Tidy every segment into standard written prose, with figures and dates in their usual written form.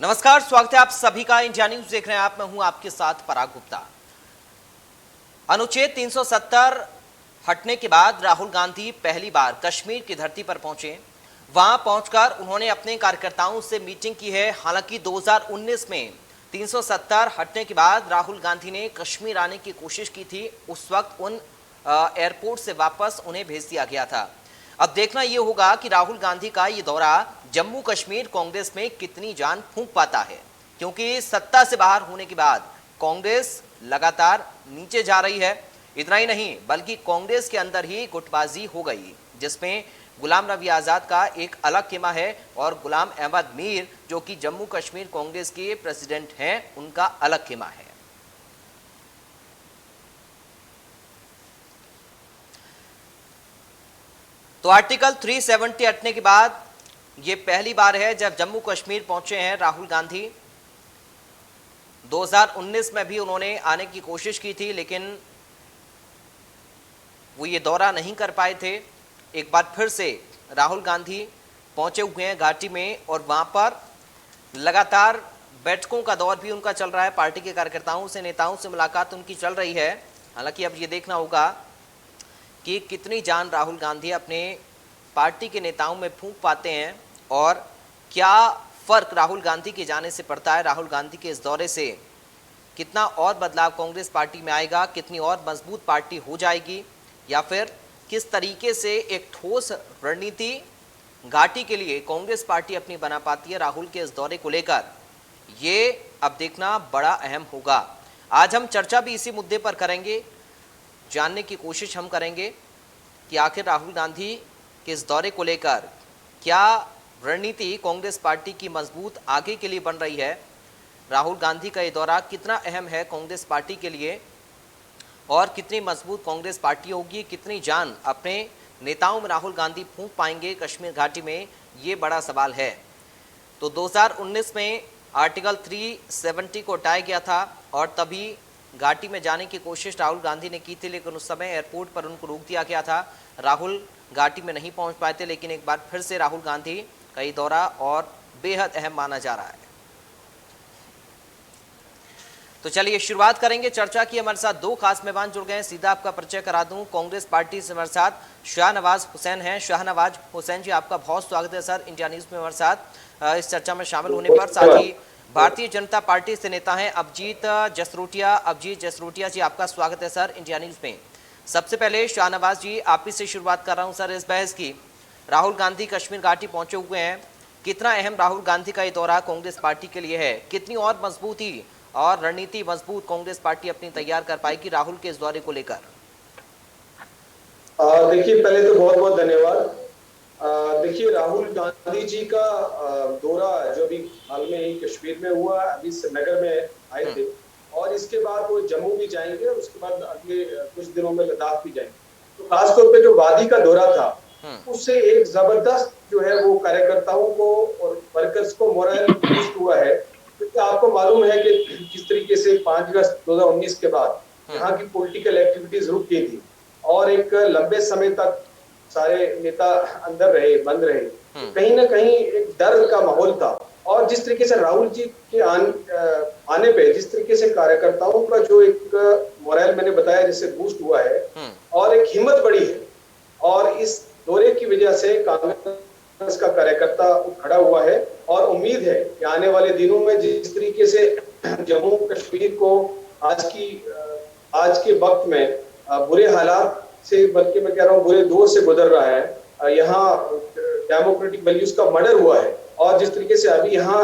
नमस्कार, स्वागत है आप सभी का। इंडिया न्यूज देख रहे हैं आप। मैं हूं आपके साथ पराग गुप्ता। अनुच्छेद 370 हटने के बाद राहुल गांधी पहली बार कश्मीर की धरती पर पहुंचे। वहां पहुंचकर उन्होंने अपने कार्यकर्ताओं से मीटिंग की है। हालांकि 2019 में 370 हटने के बाद राहुल गांधी ने कश्मीर आने की कोशिश की थी। उस वक्त उन एयरपोर्ट से वापस उन्हें भेज दिया गया था। अब देखना यह होगा कि राहुल गांधी का ये दौरा जम्मू कश्मीर कांग्रेस में कितनी जान फूंक पाता है, क्योंकि सत्ता से बाहर होने के बाद कांग्रेस लगातार नीचे जा रही है। इतना ही नहीं बल्कि कांग्रेस के अंदर ही गुटबाजी हो गई, जिसमें गुलाम नबी आजाद का एक अलग खेमा है और गुलाम अहमद मीर जो कि जम्मू कश्मीर कांग्रेस के प्रेसिडेंट हैं, उनका अलग खेमा है। तो आर्टिकल 370 हटने के बाद ये पहली बार है जब जम्मू कश्मीर पहुंचे हैं राहुल गांधी। 2019 में भी उन्होंने आने की कोशिश की थी, लेकिन वो ये दौरा नहीं कर पाए थे। एक बार फिर से राहुल गांधी पहुंचे हुए हैं घाटी में और वहां पर लगातार बैठकों का दौर भी उनका चल रहा है। पार्टी के कार्यकर्ताओं से, नेताओं से मुलाकात उनकी चल रही है। हालांकि अब ये देखना होगा कि कितनी जान राहुल गांधी अपने पार्टी के नेताओं में फूंक पाते हैं और क्या फर्क राहुल गांधी के जाने से पड़ता है। राहुल गांधी के इस दौरे से कितना और बदलाव कांग्रेस पार्टी में आएगा, कितनी और मजबूत पार्टी हो जाएगी, या फिर किस तरीके से एक ठोस रणनीति घाटी के लिए कांग्रेस पार्टी अपनी बना पाती है राहुल के इस दौरे को लेकर, ये अब देखना बड़ा अहम होगा। आज हम चर्चा भी इसी मुद्दे पर करेंगे। जानने की कोशिश हम करेंगे कि आखिर राहुल गांधी के इस दौरे को लेकर क्या रणनीति कांग्रेस पार्टी की मजबूत आगे के लिए बन रही है। राहुल गांधी का ये दौरा कितना अहम है कांग्रेस पार्टी के लिए और कितनी मजबूत कांग्रेस पार्टी होगी, कितनी जान अपने नेताओं में राहुल गांधी फूंक पाएंगे कश्मीर घाटी में, ये बड़ा सवाल है। तो 2019 में आर्टिकल 370 को हटाया गया था और तभी घाटी में जाने की कोशिश राहुल गांधी ने की थी, लेकिन उस समय एयरपोर्ट पर उनको रोक दिया गया था। राहुल घाटी में नहीं पहुंच पाए थे, लेकिन एक बार फिर से राहुल गांधी का ये दौरा और बेहद अहम माना जा रहा है। तो चलिए शुरुआत करेंगे चर्चा की। हमारे साथ दो खास मेहमान जुड़ गए हैं, सीधा आपका परिचय करा दूं। कांग्रेस पार्टी से हमारे साथ शाहनवाज हुसैन हैं। शाहनवाज हुसैन जी, आपका बहुत स्वागत है सर इंडिया न्यूज में हमारे साथ इस चर्चा में शामिल होने पर। साथ ही भारतीय जनता पार्टी से नेता हैं अभिजीत जसरोटिया जी, आपका स्वागत है सर इंडिया न्यूज में। सबसे पहले शाहनवाज जी, आप ही से शुरुआत कर रहा हूं सर इस बहस की। राहुल गांधी कश्मीर घाटी पहुंचे हुए हैं, कितना अहम राहुल गांधी का ये दौरा कांग्रेस पार्टी के लिए है, कितनी और मजबूती और रणनीति मजबूत कांग्रेस पार्टी अपनी तैयार कर पाएगी राहुल के इस दौरे को लेकर? देखिए, पहले तो बहुत बहुत धन्यवाद। देखिए, राहुल गांधी जी का दौरा जो अभी हाल में ही कश्मीर में हुआ, अभी श्रीनगर में आए थे और इसके बाद वो जम्मू भी जाएंगे और उसके बाद अगले कुछ दिनों में लद्दाख भी जाएंगे। तो खासतौर पे जो वादी का दौरा था उससे एक जबरदस्त जो है वो कार्यकर्ताओं को और वर्कर्स को मोरल बूस्ट हुआ है, क्योंकि आपको मालूम है कि किस तरीके से 5 अगस्त 2019 के बाद यहाँ की पॉलिटिकल एक्टिविटीज रुक गई थी और एक लंबे समय तक सारे नेता अंदर रहे, बंद रहे। कहीं ना कहीं एक डर का माहौल था और जिस तरीके से राहुल जी के आने पे जिस तरीके से कार्यकर्ताओं का जो एक मोरल मैंने बताया जिससे बूस्ट हुआ है और एक हिम्मत बढ़ी है, और इस दौरे की वजह से कांग्रेस का कार्यकर्ता खड़ा हुआ है और उम्मीद है कि आने वाले दिनों में जिस तरीके से जम्मू कश्मीर को आज के वक्त में बुरे हालात से, बल्कि मैं कह रहा हूँ बुरे दौर से गुजर रहा है, यहाँ डेमोक्रेटिक वैल्यूज का मर्डर हुआ है और जिस तरीके से अभी यहाँ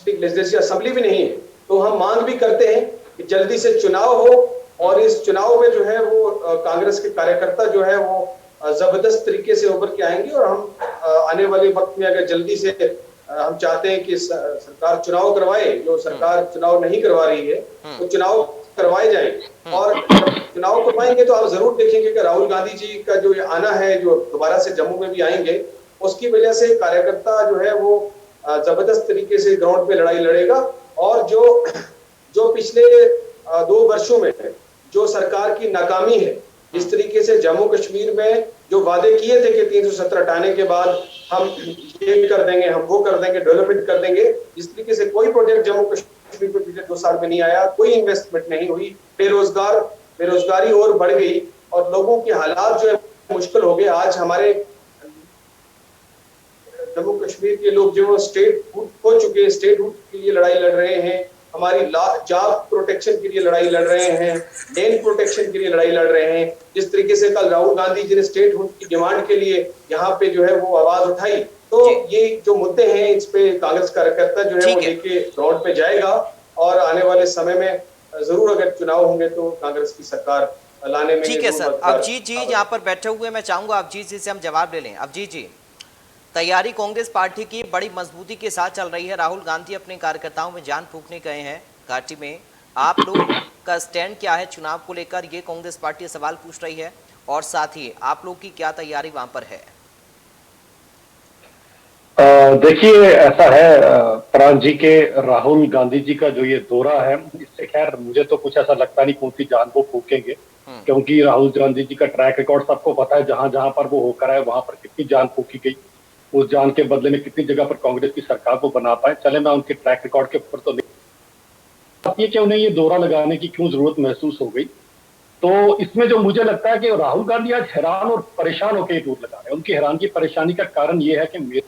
लेजिस्लेटिव असेंबली भी नहीं है, तो हम मांग भी करते हैं कि जल्दी से चुनाव हो और इस चुनाव में जो है वो कांग्रेस के कार्यकर्ता जो है वो जबरदस्त तरीके से उभर के आएंगे और हम आने वाले वक्त में अगर जल्दी से हम चाहते हैं कि सरकार चुनाव करवाए, जो सरकार चुनाव नहीं करवा रही है तो चुनाव करवाए जाएं और चुनाव करवाएंगे तो आप जरूर देखेंगे कि राहुल गांधी जी का जो आना है, जो दोबारा से जम्मू में भी आएंगे, उसकी वजह से कार्यकर्ता जो है वो जबरदस्त तरीके से ग्राउंड पे लड़ाई लड़ेगा और जो पिछले 2 वर्षों में जो सरकार की नाकामी है जिस तरीके से जम्मू कश्मीर में जो वादे किए थे कि 370 हटाने के बाद हम ये कर देंगे, हम वो कर देंगे, डेवलपमेंट कर देंगे, जिस तरीके से कोई प्रोजेक्ट जम्मू कश्मीर में पिछले 2 साल में नहीं आया, कोई इन्वेस्टमेंट नहीं हुई, बेरोजगारी और बढ़ गई और लोगों के हालात जो है मुश्किल हो गए। आज हमारे जम्मू कश्मीर के लोग जो स्टेट हो चुके हैं, स्टेट के लिए लड़ाई लड़ रहे हैं, हमारी जॉब प्रोटेक्शन के लिए लड़ाई लड़ रहे हैं, लैंड प्रोटेक्शन के लिए लड़ाई लड़ रहे हैं। जिस तरीके से कल राहुल गांधी जी ने स्टेट हुड की डिमांड के लिए यहाँ पे जो है वो आवाज उठाई, तो ये जो मुद्दे हैं इस पे कांग्रेस कार्यकर्ता जो है वो लेके ग्राउंड पे जाएगा और आने वाले समय में जरूर अगर चुनाव होंगे तो कांग्रेस की सरकार लाने में। ठीक है सर। अभिजीत जी यहाँ पर बैठे हुए, मैं चाहूंगा अभिजीत जी से हम जवाब ले लें। अभिजीत जी, तैयारी कांग्रेस पार्टी की बड़ी मजबूती के साथ चल रही है। राहुल गांधी अपने कार्यकर्ताओं में जान फूंकने गए हैं घाटी में। आप लोग का स्टैंड क्या है चुनाव को लेकर, ये कांग्रेस पार्टी सवाल पूछ रही है, और साथ ही आप लोग की क्या तैयारी वहां पर है? देखिए, ऐसा है प्राण जी के राहुल गांधी जी का जो ये दौरा है, इससे खैर मुझे तो कुछ ऐसा लगता नहीं कौन सी जान वो फूकेंगे, क्योंकि राहुल गांधी जी का ट्रैक रिकॉर्ड सबको पता है। जहां जहां पर वो होकर आए वहां पर कितनी जान फूकी गई, उस जान के बदले में कितनी जगह पर कांग्रेस की सरकार को बना पाए। चले, मैं उनके ट्रैक रिकॉर्ड के ऊपर तो नहीं, ये कि उन्हें ये दौरा लगाने की क्यों जरूरत महसूस हो गई, तो इसमें जो मुझे लगता है कि राहुल गांधी आज हैरान और परेशान होकर ये दौरा लगा रहे हैं। उनकी हैरानगी परेशानी का कारण ये है कि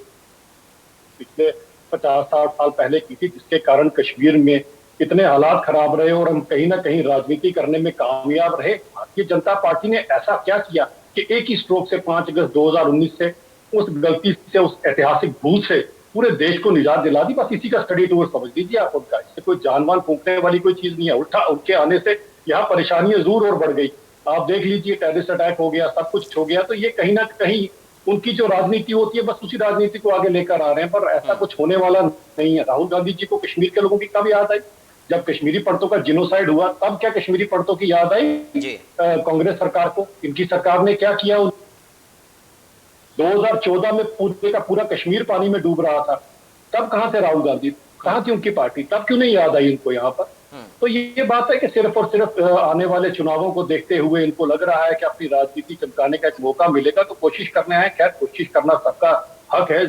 पिछले 50-60 साल पहले की थी, जिसके कारण कश्मीर में कितने हालात खराब रहे और हम कहीं ना कहीं राजनीति करने में कामयाब रहे। भारतीय जनता पार्टी ने ऐसा क्या किया कि एक ही स्ट्रोक से 5 अगस्त 2019 से उस गलती से, उस ऐतिहासिक भूल से पूरे देश को निजात दिला दी। बस इसी का स्टडी टूर समझ लीजिए आप उनका। इससे कोई जानवान फूंकने वाली कोई चीज नहीं है। उल्टा उनके आने से यहाँ परेशानियां जरूर और बढ़ गई। आप देख लीजिए, टेररिस्ट अटैक हो गया, सब कुछ हो गया। तो ये कहीं ना कहीं उनकी जो राजनीति होती है, बस उसी राजनीति को आगे लेकर आ रहे हैं, पर ऐसा कुछ होने वाला नहीं है। राहुल गांधी जी को कश्मीर के लोगों की कब याद आई? जब कश्मीरी पंडितों का जिनोसाइड हुआ, तब क्या कश्मीरी पंडितों की याद आई कांग्रेस सरकार को? इनकी सरकार ने क्या किया? 2014 में पूरे का पूरा कश्मीर पानी में डूब रहा था, तब कहां थे राहुल गांधी? कहां थी उनकी पार्टी? तब क्यों नहीं याद आई इनको यहाँ पर? तो ये बात है कि सिर्फ और सिर्फ आने वाले चुनावों को देखते हुए इनको लग रहा है कि अपनी राजनीति चमकाने का एक मौका मिलेगा, तो कोशिश करने आए। खैर, कोशिश करना सबका हक है,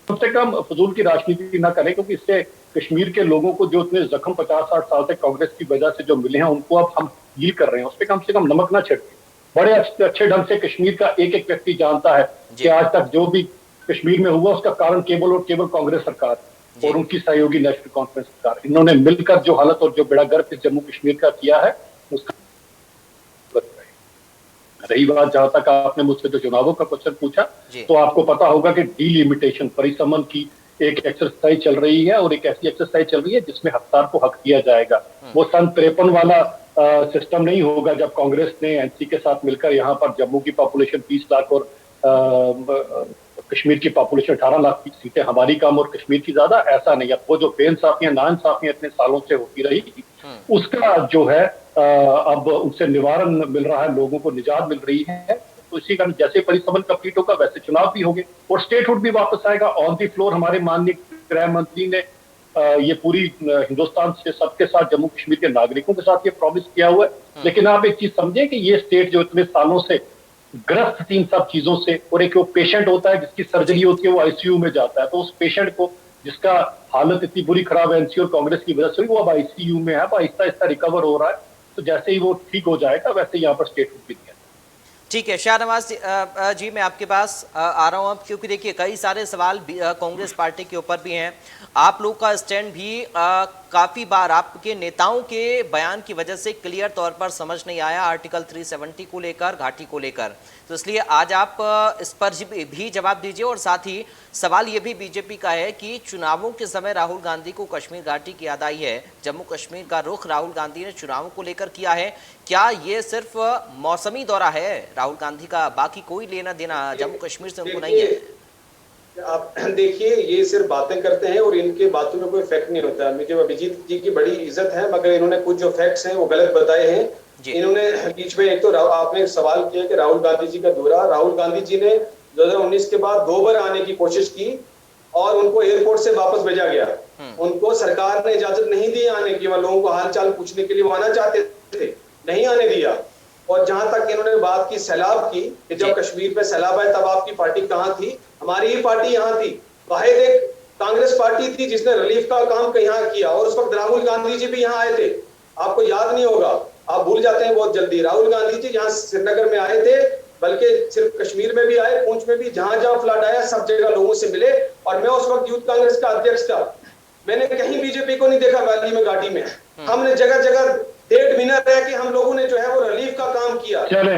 कम से कम फजूल की राजनीति ना करें, क्योंकि इससे कश्मीर के लोगों को जो इतने जख्म 50-60 साल से कांग्रेस की वजह से जो मिले हैं, उनको अब हम हील कर रहे हैं। उस पर कम से कम नमक ना छिड़के। बड़े अच्छे ढंग से कश्मीर का एक एक व्यक्ति जानता है कि आज तक जो भी कश्मीर में हुआ उसका कारण केवल और केवल कांग्रेस सरकार और उनकी सहयोगी नेशनल कॉन्फ्रेंस सरकार। इन्होंने मिलकर जो हालत और जो बेड़ा गर्क इस जम्मू कश्मीर का किया है, उसका रही बात, जहां तक आपने मुझसे जो चुनावों का क्वेश्चन पूछा, तो आपको पता होगा कि डीलिमिटेशन, परिसमन की एक एक्सरसाइज चल रही है, और एक ऐसी एक्सरसाइज चल रही है जिसमें हकदार को हक दिया जाएगा। वो सन 53 वाला सिस्टम नहीं होगा जब कांग्रेस ने एनसी के साथ मिलकर यहाँ पर जम्मू की पॉपुलेशन 20 लाख और कश्मीर की पॉपुलेशन 18 लाख की सीटें हमारी कम और कश्मीर की ज्यादा। ऐसा नहीं। अब वो जो बेइंसाफियां नाइंसाफियां इतने सालों से होती रही, उसका जो है अब उनसे निवारण मिल रहा है, लोगों को निजात मिल रही है। तो इसी कारण जैसे परिसमन कंप्लीट होगा वैसे चुनाव भी होंगे और स्टेटहुड भी वापस आएगा ऑन दी फ्लोर। हमारे माननीय गृह मंत्री ने ये पूरी हिंदुस्तान से सबके साथ, जम्मू कश्मीर के नागरिकों के साथ ये प्रॉमिस किया हुआ है। लेकिन आप एक चीज समझें कि ये स्टेट जो इतने सालों से ग्रस्त थी इन सब चीजों से, और एक वो पेशेंट होता है जिसकी सर्जरी होती है, वो आईसीयू में जाता है, तो उस पेशेंट को जिसका हालत इतनी बुरी खराब है एनसी और कांग्रेस की वजह से, वो अब आईसीयू में है, अब आहिस्ता आहिस्ता रिकवर हो रहा है। तो जैसे ही वो ठीक हो जाएगा वैसे यहाँ पर स्टेटहुड भी दिया। ठीक है शाहनवाज जी, मैं आपके पास आ रहा हूं अब, क्योंकि देखिए कई सारे सवाल कांग्रेस पार्टी के ऊपर भी हैं। आप लोग का स्टैंड भी काफी बार आपके नेताओं के बयान की वजह से क्लियर तौर पर समझ नहीं आया, आर्टिकल 370 को लेकर, घाटी को लेकर। तो इसलिए आज आप इस पर भी जवाब दीजिए। और साथ ही सवाल ये भी बीजेपी का है कि चुनावों के समय राहुल गांधी को कश्मीर घाटी की याद आई है, जम्मू कश्मीर का रुख राहुल गांधी ने चुनावों को लेकर किया है। क्या ये सिर्फ मौसमी दौरा है राहुल गांधी का, बाकी कोई लेना देना जम्मू कश्मीर से उनको नहीं है? आप देखिए, ये सिर्फ बातें करते हैं और इनके बातों में कोई फैक्ट नहीं होता। मुझे अभिजीत जी की बड़ी इज्जत है, मगर इन्होंने कुछ जो फैक्ट्स हैं वो गलत बताए हैं। इन्होंने बीच में एक तो आपने सवाल किया कि राहुल गांधी जी का दौरा, राहुल गांधी जी ने 2019 के बाद 2 बार आने की कोशिश की और उनको एयरपोर्ट से वापस भेजा गया। उनको सरकार ने इजाजत नहीं दी आने की, वह लोगों को हालचाल पूछने के लिए वो आना चाहते थे, नहीं आने दिया। और जहां तक इन्होंने बात की सैलाब की कि जब कश्मीर में सैलाब आया तब आपकी पार्टी कहां थी, हमारी ही पार्टी यहां थी। वाहिद एक कांग्रेस पार्टी थी जिसने रिलीफ का काम यहाँ किया, और उस वक्त राहुल गांधी जी भी यहाँ आए थे। आपको याद नहीं होगा, आप भूल जाते हैं बहुत जल्दी। राहुल गांधी जी यहाँ श्रीनगर में आए थे, बल्कि सिर्फ कश्मीर में भी आए, पुंछ में भी, जहां जहां फ्लड आया सब जगह लोगों से मिले। और मैं उस वक्त यूथ कांग्रेस का अध्यक्ष था, मैंने कहीं बीजेपी को नहीं देखा वैली में घाटी में। हमने जगह जगह 1.5 महीना रह के हम लोगों ने जो है वो रिलीफ का काम किया। चले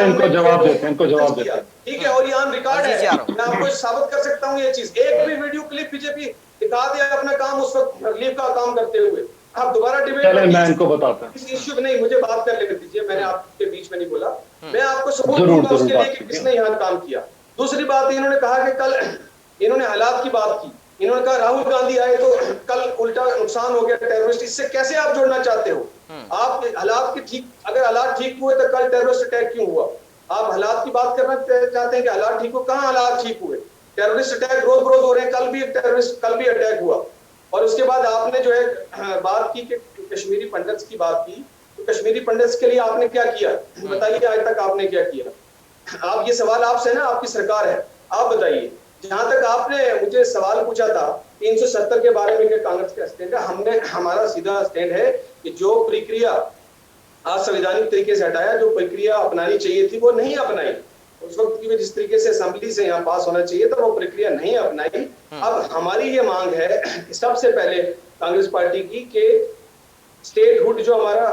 इनको जवाब देते हैं, ठीक है, और ये ऑन रिकॉर्ड है, मैं आपको साबित कर सकता हूँ ये चीज। एक भी वीडियो क्लिप बीजेपी दिखा दिया अपना काम उस वक्त रिलीफ का काम करते हुए। आप दोबारा डिबेट मैं इनको बताता हूँ, इस इश्यू में नहीं, मुझे बात कर लेने दीजिए, मैंने आपके बीच में नहीं बोला। मैं आपको सबूत दूंगा उसके लिए कि किसने यहाँ काम किया। दूसरी बात, इन्होंने कहा कि कल इन्होंने हालात की बात की, इन्होंने कहा राहुल गांधी आए तो कल उल्टा नुकसान हो गया टेररिस्ट। इससे कैसे आप जोड़ना चाहते हो? आप हालात के ठीक, अगर हालात ठीक हुए तो कल टेररिस्ट अटैक क्यों हुआ? आप हालात की बात करना चाहते हैं कि हालात ठीक हो, कहां हालात ठीक हुए? टेररिस्ट अटैक रोज रोज हो रहे हैं, कल भी अटैक हुआ। और उसके बाद आपने जो है बात की कि कश्मीरी पंडित्स की बात की, तो कश्मीरी पंडित्स के लिए आपने क्या किया बताइए, आज तक आपने क्या किया? आप, ये सवाल आपसे ना, आपकी सरकार है, आप बताइए। जहां तक आपने मुझे सवाल पूछा था 370 के बारे में कि कांग्रेस का स्टैंड है, हमारा सीधा स्टैंड है कि जो प्रक्रिया असंवैधानिक तरीके से हटाया, जो प्रक्रिया अपनानी चाहिए थी वो नहीं अपनाई। उस वक्त की जिस तरीके से असेंबली से यहाँ पास होना चाहिए था वो प्रक्रिया नहीं अपनाई। अब हमारी ये मांग है कि सबसे पहले कांग्रेस पार्टी की कि स्टेटहुड जो हमारा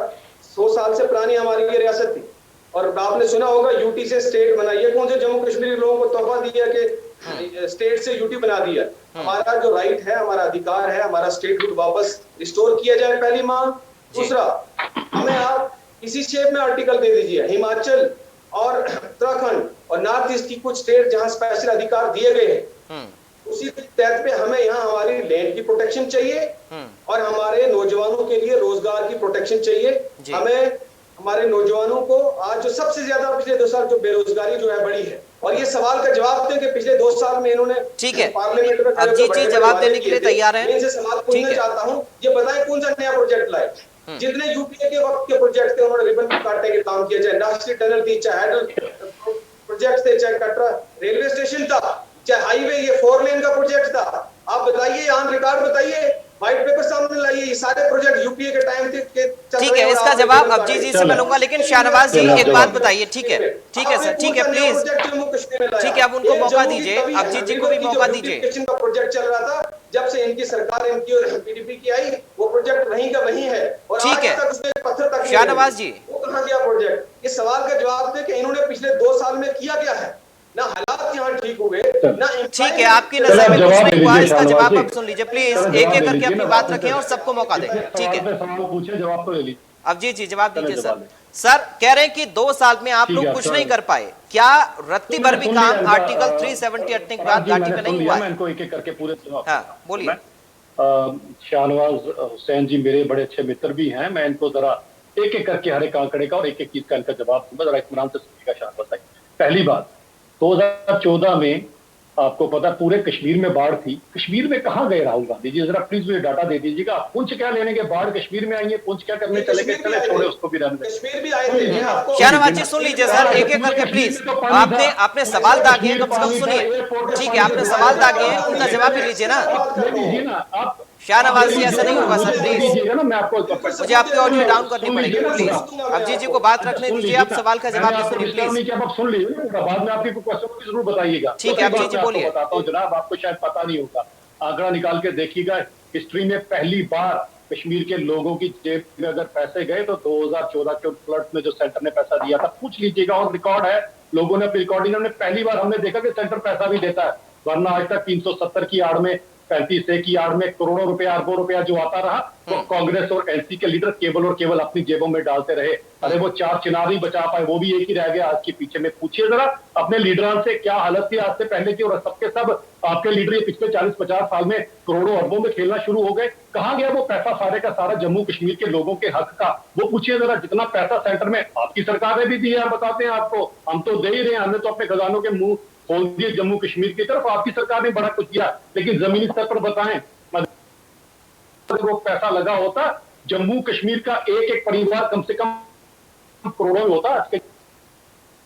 100 साल से पुरानी हमारी ये रियासत थी, और आपने सुना होगा यूटी से स्टेट बनाई, कौन से जम्मू कश्मीर लोगों को तोहफा दिया कि स्टेट से यूटी बना दिया। हमारा जो राइट है, हमारा अधिकार है, हमारा स्टेटहुड वापस रिस्टोर किया जाए, पहली मांग। दूसरा, हमें आप इसी शेप में आर्टिकल दे दीजिए, हिमाचल और उत्तराखंड और नॉर्थ ईस्ट की कुछ स्टेट जहां स्पेशल अधिकार दिए गए हैं, उसी तहत पे हमें यहाँ हमारी लैंड की प्रोटेक्शन चाहिए और हमारे नौजवानों के लिए रोजगार की प्रोटेक्शन चाहिए। हमें हमारे नौजवानों को आज जो सबसे ज्यादा पिछले 2 साल जो बेरोजगारी जो है बड़ी है, और ये सवाल का जवाब दें कि पिछले 2 साल में इन्होंने पार्लियामेंट में जवाब देने के लिए तैयार है। इनसे सवाल पूछना चाहता हूँ, ये बताएं कौन सा नया प्रोजेक्ट लाए? जितने यूपीए के वक्त के प्रोजेक्ट थे उन्होंने रिबन काटने के काम किया, चाहे राष्ट्रीय टनल थी, चाहे प्रोजेक्ट थे, चाहे कटरा रेलवे स्टेशन था, चाहे हाईवे, ये 4 लेन का प्रोजेक्ट था। आप बताइए, ऑन रिकॉर्ड बताइए, व्हाइट पेपर सामने लाइए, ये सारे प्रोजेक्ट यूपीए के टाइम थे। ठीक है, इसका जवाब अब्जी जी से मैं लूंगा, लेकिन शाहनवाज जी एक बात बताइए। ठीक है सर, ठीक है, प्लीज, ठीक है, आप उनको मौका दीजिए, अब्जी जी को भी मौका दीजिए। का प्रोजेक्ट चल रहा था जब से इनकी सरकार, इनकी पीडीपी की आई, वो प्रोजेक्ट वहीं का वहीं है, और ठीक है पत्थर तक शाहनवाज जी, वो कहां गया प्रोजेक्ट? इस सवाल का जवाब दे कि इन्होंने पिछले 2 साल में किया क्या है? ना हालात यहाँ ठीक हुए, ना। ठीक है, आपकी नजर में कुछ नहीं हुआ, इसका जवाब आप सुन लीजिए प्लीज, एक एक करके अपनी बात रखें और सबको मौका दें। ठीक है, पूछे, जवाब तो ले लीजिए। अब जी जवाब दीजिए सर। सर कह रहे हैं कि 2 साल में आप लोग कुछ नहीं कर पाए, क्या रत्ती भर भी काम आर्टिकल 370 हटने के बाद घाटी में नहीं हुआ? मैं इनको एक एक करके पूरे हाँ बोलिए। शाहनवाज हुसैन जी मेरे बड़े अच्छे मित्र भी हैं, मैं इनको जरा एक एक करके हर एक आंकड़े का और एक एक चीज का इनका जवाब दूंगा, जरा इत्मीनान से सुनिएगा। शाहनवाज भाई, पहली बात, 2014 में आपको पता पूरे कश्मीर में बाढ़ थी। कश्मीर में कहां गए राहुल गांधी जी? जरा प्लीज मुझे डाटा दे दीजिएगा। पुंछ क्या लेने के, बाढ़ कश्मीर में आई है, पुंछ क्या करने चले गए? चले छोड़े उसको भी, रहने कश्मीर भी आए थे। शाहनवाज जी सुन लीजिए सर, एक एक करके प्लीज। आपने सवाल दागे हैं, कम से कम सुनिए। ठीक है, आपने सवाल दागे हैं, उनका जवाब भी लीजिए ना। आप शाहनवाज जी ऐसा नहीं होगा सर, प्लीज मैं आपको, मुझे आपकी ऑडियो डाउन करनी पड़ेगी प्लीज। अब्जी जी को बात रखने दीजिए, आप सवाल का जवाब सुनिए प्लीज। आप सुन लीजिए, बाद में आपकी क्वेश्चन को जरूर बताइएगा। ठीक है, अब्जी जी बोलिए। बताता हूँ जनाब, आपको शायद पता नहीं होगा, आंकड़ा निकाल के देखिएगा। हिस्ट्री में पहली बार कश्मीर के लोगों की जेब में अगर पैसे गए तो 2014 के फ्लड में जो सेंटर ने पैसा दिया था, पूछ लीजिएगा, और रिकॉर्ड है, लोगों ने रिकॉर्डिंग, हमने पहली बार हमने देखा कि सेंटर पैसा भी देता है, वरना आज तक 370 की आड़ में, 35 की आड़ में करोड़ों रुपया, अरबों रुपया जो आता रहा, वो कांग्रेस और एनसी के लीडर केवल और केवल अपनी जेबों में डालते रहे। अरे वो 4 चुनाव ही बचा पाए, वो भी एक ही रह गया आज के पीछे में। पूछिए जरा अपने लीडरों से क्या हालत थी आज से पहले की, और सबके सब आपके लीडर ये पिछले 40-50 साल में करोड़ों अरबों में खेलना शुरू हो गए। कहां गया वो पैसा सारे का सारा जम्मू कश्मीर के लोगों के हक का? वो पूछिए जरा, जितना पैसा सेंटर में आपकी सरकार ने भी दिया, बताते हैं आपको, हम तो दे ही रहे हैं, हमने तो अपने खजानों के मुंह खोल दिए जम्मू कश्मीर की तरफ, आपकी सरकार ने बड़ा कुछ किया, लेकिन जमीनी स्तर पर बताएं वो पैसा लगा होता, जम्मू कश्मीर का एक एक परिवार कम से कम करोड़ों में होता है। आज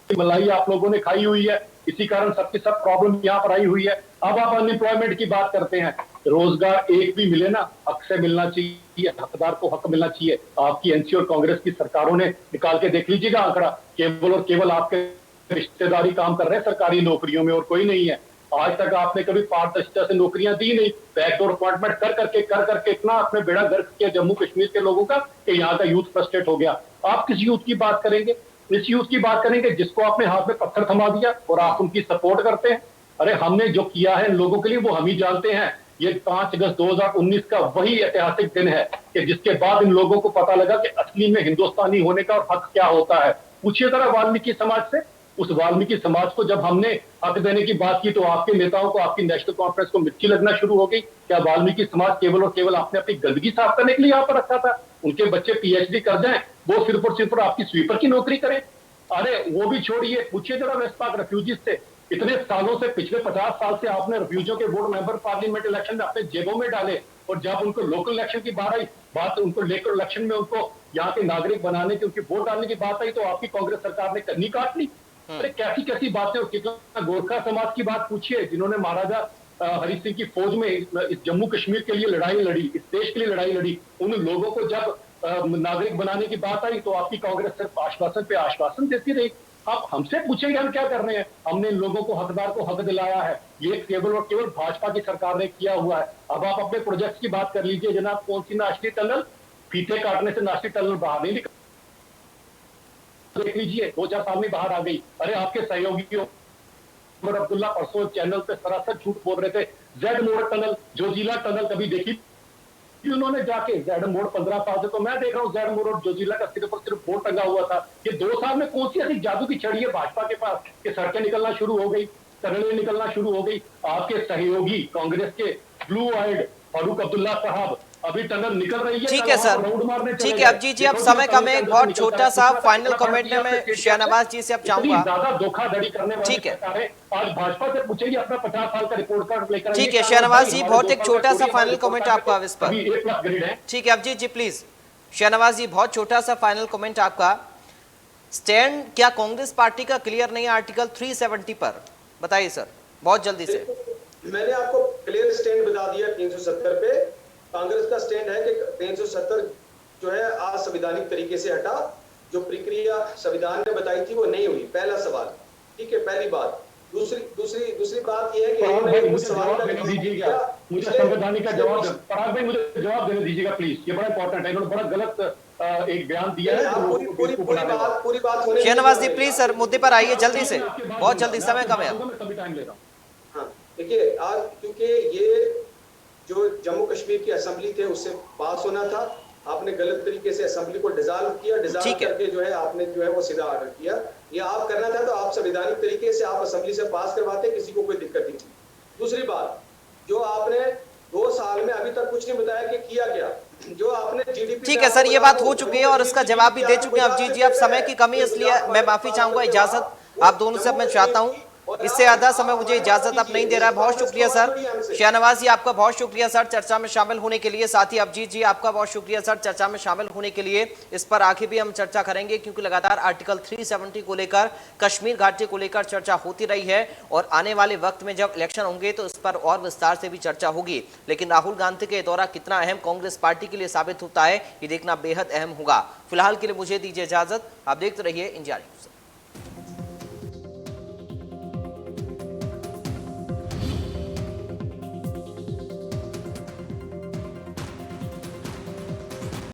के मलाई आप लोगों ने खाई हुई है, इसी कारण सबकी सब प्रॉब्लम यहाँ पर आई हुई है। अब आप अनएम्प्लॉयमेंट की बात करते हैं, रोजगार एक भी मिले ना, हक से मिलना चाहिए, हकदार को हक मिलना चाहिए। आपकी एनसी और कांग्रेस की सरकारों ने निकाल के देख लीजिएगा आंकड़ा, केवल और केवल आपके रिश्तेदारी काम कर रहे हैं सरकारी नौकरियों में और कोई नहीं है। आज तक आपने कभी पारदर्शिता से नौकरियां दी नहीं, बैकडोर अपॉइंटमेंट कर करके इतना आपने बेड़ा गर्क किया जम्मू कश्मीर के लोगों का कि यहाँ का यूथ फ्रस्ट्रेट हो गया। आप किस यूथ की बात करेंगे? इस यूथ की बात करेंगे जिसको आपने हाथ में पत्थर थमा दिया और आप उनकी सपोर्ट करते हैं। अरे हमने जो किया है इन लोगों के लिए वो हम ही जानते हैं। ये 5 अगस्त 2019 का वही ऐतिहासिक दिन है कि जिसके बाद इन लोगों को पता लगा कि असली में हिंदुस्तानी होने का हक क्या होता है। पूछिए जरा वाल्मीकि समाज से, उस वाल्मीकि समाज को जब हमने हक देने की बात की तो आपके नेताओं को, आपकी नेशनल कॉन्फ्रेंस को मिर्ची लगना शुरू हो गई। क्या वाल्मीकि समाज केवल और केवल आपने अपनी गंदगी साफ करने के लिए यहाँ पर रखा था? उनके बच्चे पीएचडी कर जाएं, वो सिर्फ और सिर्फ आपकी स्वीपर की नौकरी करें? अरे वो भी छोड़िए, पूछिए जरा वेस्ट पाक रेफ्यूजीज से, इतने सालों से, पिछले 50 साल से आपने रेफ्यूजियों के वोट मेंबर पार्लियामेंट इलेक्शन में अपने जेबों में डाले, और जब उनको लोकल इलेक्शन की बात उनको लेकर इलेक्शन में उनको यहाँ के नागरिक बनाने की, उनकी वोट डालने की बात आई तो आपकी कांग्रेस सरकार ने कन्नी काट ली। अरे कैसी कैसी बातें। और कितना गोरखा समाज की बात पूछिए जिन्होंने महाराजा हरि सिंह की फौज में इस जम्मू कश्मीर के लिए लड़ाई लड़ी, इस देश के लिए लड़ाई लड़ी, उन लोगों को जब नागरिक बनाने की बात आई तो आपकी कांग्रेस सिर्फ आश्वासन पे आश्वासन देती रही। आप हमसे पूछेंगे हम क्या कर रहे हैं? हमने इन लोगों को, हकदार को हक दिलाया है, ये केवल और केवल भाजपा की सरकार ने किया हुआ है। अब आप अपने प्रोजेक्ट की बात कर लीजिए जनाब, कौन सी नाश्ती टनल, फीते काटने से नाश्ती टनल बाहर नहीं निकल, देख लीजिए 2-4 साल में बाहर आ गई। अरे आपके सहयोगियों अब्दुल्ला परसों चैनल पे सरासर झूठ बोल रहे थे। जेड मोड़ टनल, जोजिला टनल कभी देखी उन्होंने जाके? जेड मोड़ 15 साल से तो मैं देख रहा हूँ जेड मोड़ और जोजिला का सिर्फ और सिर्फ बोर्ड टंगा हुआ था। ये 2 साल में कौन सी ऐसी जादू की छड़ी है भाजपा के पास कि सड़कें निकलना शुरू हो गई, टनलें निकलना शुरू हो गई? आपके सहयोगी कांग्रेस के ब्लू आइड फारूक अब्दुल्ला साहब, अभी टनल निकल रही है। ठीक है सर, ठीक है। अबजीत जी अब समय कम है, एक बहुत छोटा सा फाइनल कमेंट में मैं शहनवाज जी से अब चाहूंगा। ज्यादा धोखाधड़ी करने वाली ठीक है, आज भाजपा से पूछेगी अपना 50 साल का रिपोर्ट कार्ड लेकर। ठीक है शहनवाज जी, बहुत एक छोटा सा फाइनल कमेंट आपका इस पर। ठीक है अबजीत जी प्लीज। शहनवाज जी बहुत छोटा सा फाइनल कमेंट आपका। स्टैंड क्या कांग्रेस पार्टी का क्लियर नहीं है आर्टिकल 370 पर? बताइए सर बहुत जल्दी से। मैंने आपको क्लियर स्टैंड बता दिया 370 पे। कांग्रेस का स्टैंड है कि 370 जो है असंवैधानिक तरीके से हटा, जो प्रक्रिया संविधान ने बताई थी वो नहीं हुई। पहला सवाल, ठीक है, पहली बात। दूसरी बात यह है कि मुझे संवैधानिक का जवाब, पराग भाई मुझे जवाब देने दीजिएगा प्लीज, ये बड़ा इंपॉर्टेंट है। इन्होंने बड़ा गलत एक बयान दिया है। पूरी बात शहनवाज जी प्लीज सर मुद्दे पर आइए जल्दी से, बहुत जल्दी, समय कम है। टाइम ले रहा हूँ। हाँ देखिए, आज क्योंकि ये जो जम्मू कश्मीर की असेंबली थे उससे पास होना था, आपने गलत तरीके से असेंबली को डिसॉल्व किया, डिसॉल्व करके जो है आपने जो है वो सीधा ऑर्डर किया। ये आप करना था तो आप संवैधानिक तरीके से आप असेंबली से पास करवाते, किसी को कोई दिक्कत नहीं थी। दूसरी बात, जो आपने 2 साल में अभी तक कुछ नहीं बताया कि किया क्या, जो आपने जीडीपी। ठीक है सर, ये बात हो चुकी है और इसका जवाब भी दे चुके हैं अबजीत जी। अब समय की कमी इसलिए मैं माफी चाहूंगा, इजाजत आप दोनों से मैं चाहता हूँ, इससे ज्यादा समय मुझे इजाजत अब नहीं दे रहा है। बहुत शुक्रिया सर। शहनवाज जी आपका बहुत शुक्रिया सर चर्चा में शामिल होने के लिए। साथ ही अबजीत जी आपका बहुत शुक्रिया सर चर्चा में शामिल होने के लिए। इस पर आगे भी हम चर्चा करेंगे क्योंकि लगातार आर्टिकल 370 को लेकर, कश्मीर घाटी को लेकर चर्चा होती रही है और आने वाले वक्त में जब इलेक्शन होंगे तो इस पर और विस्तार से भी चर्चा होगी। लेकिन राहुल गांधी के दौरा कितना अहम कांग्रेस पार्टी के लिए साबित होता है ये देखना बेहद अहम होगा। फिलहाल के लिए मुझे दीजिए इजाजत, आप देखते रहिए इंडिया न्यूज।